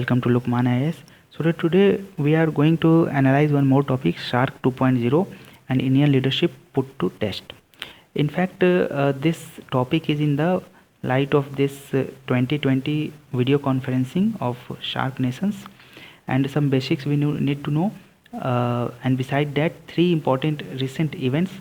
welcome to Lukmaan IAS. So today we are going to analyze one more topic, SAARC 2.0 and Indian leadership put to test. In fact, this topic is in the light of this 2020 video conferencing of SAARC nations and some basics we need to know. And beside that, three important recent events,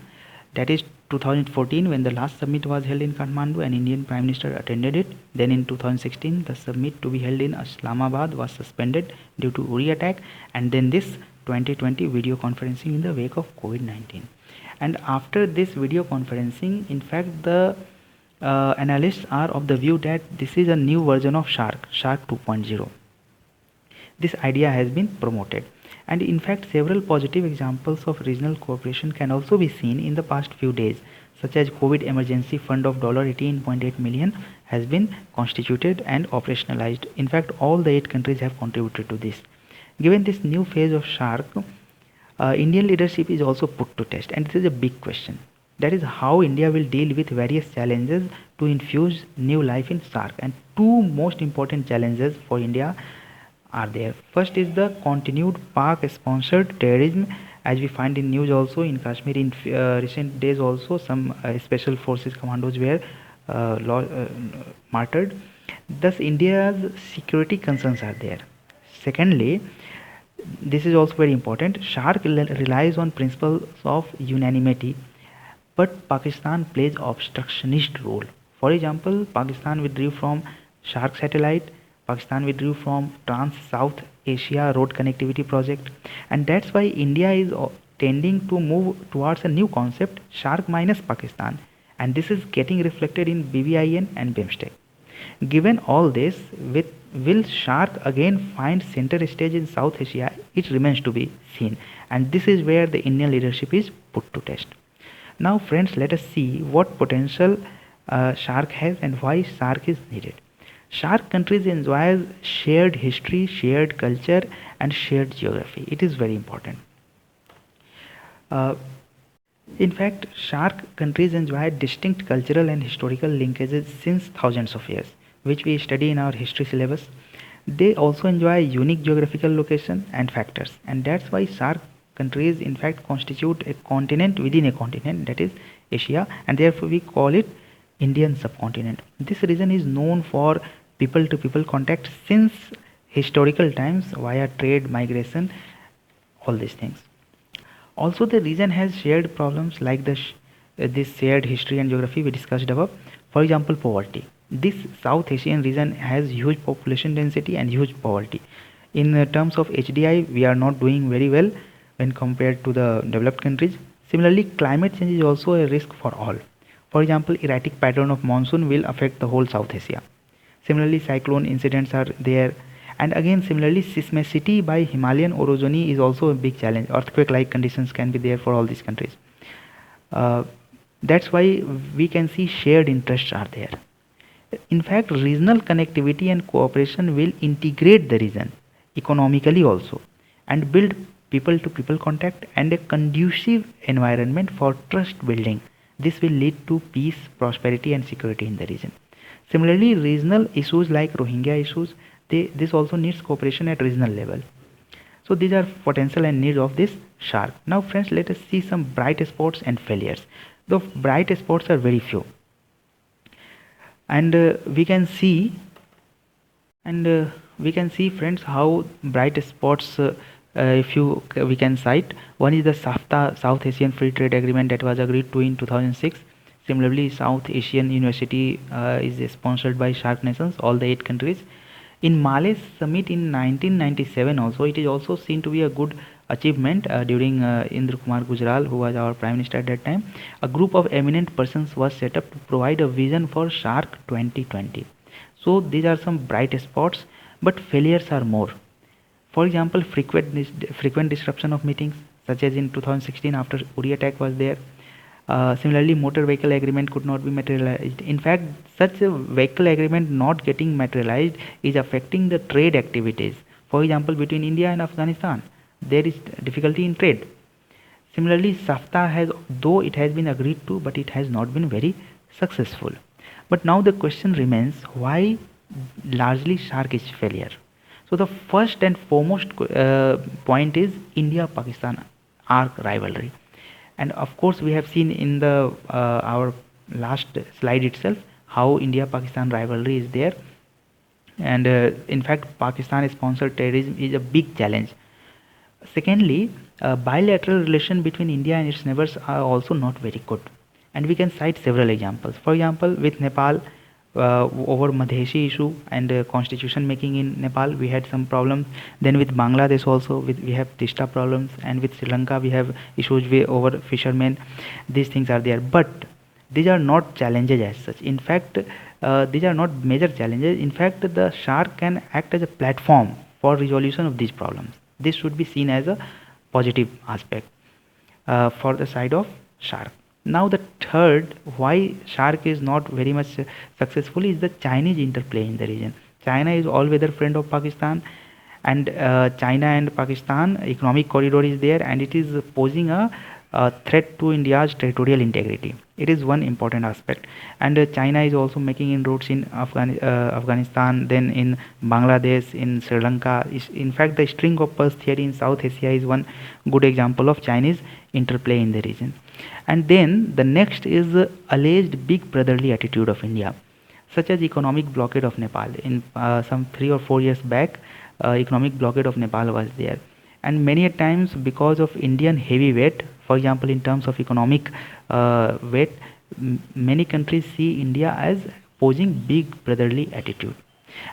that is 2014 when the last summit was held in Kathmandu and Indian Prime Minister attended it. Then in 2016 the summit to be held in Islamabad was suspended due to Uri attack, and then this 2020 video conferencing in the wake of COVID-19. And after this video conferencing, in fact the analysts are of the view that this is a new version of SAARC 2.0. This idea has been promoted, and in fact several positive examples of regional cooperation can also be seen in the past few days, such as COVID emergency fund of $18.8 million has been constituted and operationalized. In fact all the 8 countries have contributed to this. Given this new phase of SAARC, Indian leadership is also put to test, and this is a big question. That is how India will deal with various challenges to infuse new life in SAARC. And two most important challenges for India are there. First is the continued Pak-sponsored terrorism, as we find in news also in Kashmir in recent days also some special forces commandos were martyred. Thus India's security concerns are there. Secondly, this is also very important, SAARC relies on principles of unanimity, but Pakistan plays obstructionist role. For example, Pakistan withdrew from SAARC satellite, Pakistan withdrew from Trans-South Asia Road Connectivity Project, and that's why India is tending to move towards a new concept, SAARC minus Pakistan, and this is getting reflected in BVIN and BIMSTEC. Given all this, will SAARC again find center stage in South Asia? It remains to be seen, and this is where the Indian leadership is put to test. Now friends, let us see what potential SAARC has and why SAARC is needed. SAARC countries enjoy shared history, shared culture and shared geography. It is very important. In fact, SAARC countries enjoy distinct cultural and historical linkages since thousands of years, which we study in our history syllabus. They also enjoy unique geographical location and factors, and that's why SAARC countries in fact constitute a continent within a continent, that is Asia, and therefore we call it Indian subcontinent. This region is known for people to people contact since historical times via trade, migration, all these things. Also the region has shared problems like this shared history and geography we discussed above. For example, poverty. This South Asian region has huge population density and huge poverty. In terms of HDI, we are not doing very well when compared to the developed countries. Similarly, climate change is also a risk for all. For example, erratic pattern of monsoon will affect the whole South Asia. Similarly, cyclone incidents are there, and again similarly seismicity by Himalayan orogeny is also a big challenge. Earthquake-like conditions can be there for all these countries. That's why we can see shared interests are there. In fact, regional connectivity and cooperation will integrate the region economically also and build people to people contact and a conducive environment for trust building. This will lead to peace, prosperity and security in the region. Similarly, regional issues like Rohingya issues, this also needs cooperation at regional level. So these are potential and needs of this SAARC. Now friends, let us see some bright spots and failures. The bright spots are very few, and we can see friends how bright spots we can cite. One is the SAFTA, South Asian Free Trade Agreement, that was agreed to in 2006. Similarly, South Asian University is sponsored by SAARC nations, all the 8 countries. In Male's summit in 1997 also, it is also seen to be a good achievement during Indra Kumar Gujral, who was our Prime Minister at that time. A group of eminent persons was set up to provide a vision for SAARC 2020. So these are some bright spots, but failures are more. For example, frequent disruption of meetings, such as in 2016 after Uri attack was there. Similarly, motor vehicle agreement could not be materialized. In fact, such a vehicle agreement not getting materialized is affecting the trade activities. For example, between India and Afghanistan, there is difficulty in trade. Similarly, SAFTA though it has been agreed to, but it has not been very successful. But now the question remains, why largely SAARC is failure? So the first and foremost point is India-Pakistan ARC rivalry, and of course we have seen in the our last slide itself how India-Pakistan rivalry is there, and in fact Pakistan sponsored terrorism is a big challenge. Secondly, bilateral relation between India and its neighbors are also not very good, and we can cite several examples. For example, with Nepal, over Madheshi issue and constitution making in Nepal, we had some problems. Then with Bangladesh also, we have Tista problems, and with Sri Lanka we have issues over fishermen. These things are there, but these are not challenges as such. In fact, these are not major challenges. In fact, the SAARC can act as a platform for resolution of these problems. This should be seen as a positive aspect for the side of SAARC. Now the third, why SAARC is not very much successful, is the Chinese interplay in the region. China is all-weather friend of Pakistan, and China and Pakistan economic corridor is there, and it is posing a threat to India's territorial integrity. It is one important aspect, and China is also making inroads in Afghanistan, then in Bangladesh, in Sri Lanka. In fact, the string of pearls theory in South Asia is one good example of Chinese interplay in the region. And then the next is the alleged big brotherly attitude of India, such as economic blockade of Nepal. In some 3 or 4 years back, economic blockade of Nepal was there, and many a times because of Indian heavy weight, for example in terms of economic weight, many countries see India as posing big brotherly attitude.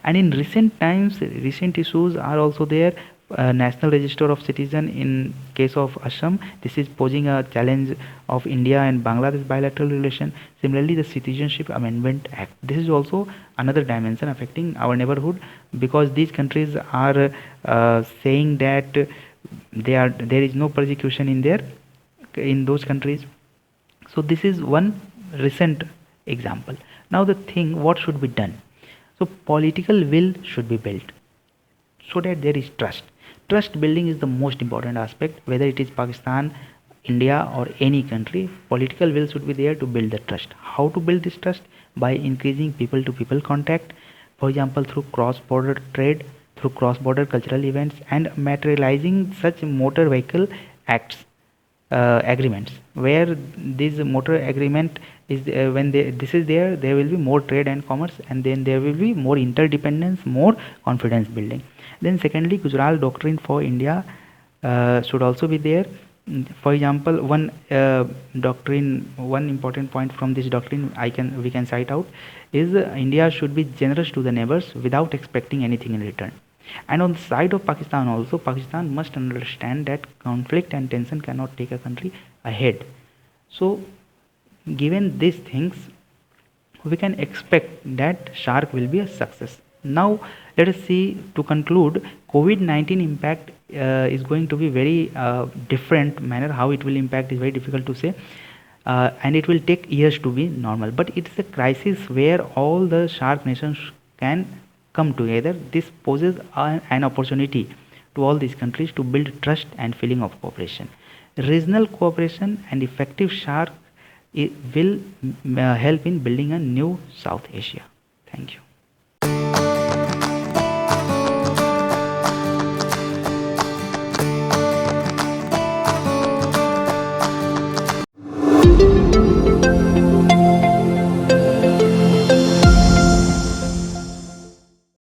And in recent times, recent issues are also there. National Register of Citizen in case of Assam, this is posing a challenge of India and Bangladesh bilateral relation. Similarly, the Citizenship Amendment Act, this is also another dimension affecting our neighborhood, because these countries are saying that there is no persecution in those countries. So this is one recent example. Now the thing, what should be done? So political will should be built so that there is trust. Trust building is the most important aspect, whether it is Pakistan, India or any country. Political will should be there to build the trust. How to build this trust? By increasing people to people contact, for example through cross-border trade, through cross-border cultural events, and materializing such motor vehicle acts, agreements, where this motor agreement is when this is there will be more trade and commerce, and then there will be more interdependence, more confidence building. Then secondly, Gujarat doctrine for India should also be there. For example, one important point from this doctrine we can cite out is India should be generous to the neighbors without expecting anything in return. And on the side of Pakistan also, Pakistan must understand that conflict and tension cannot take a country ahead. So given these things, we can expect that SAARC will be a success. Now let us see, to conclude, COVID-19 impact is going to be very different manner. How it will impact is very difficult to say, and it will take years to be normal, but it's a crisis where all the SAARC nations can come together. This poses an opportunity to all these countries to build trust and feeling of cooperation. Regional cooperation and effective SAARC will help in building a new South Asia. Thank you.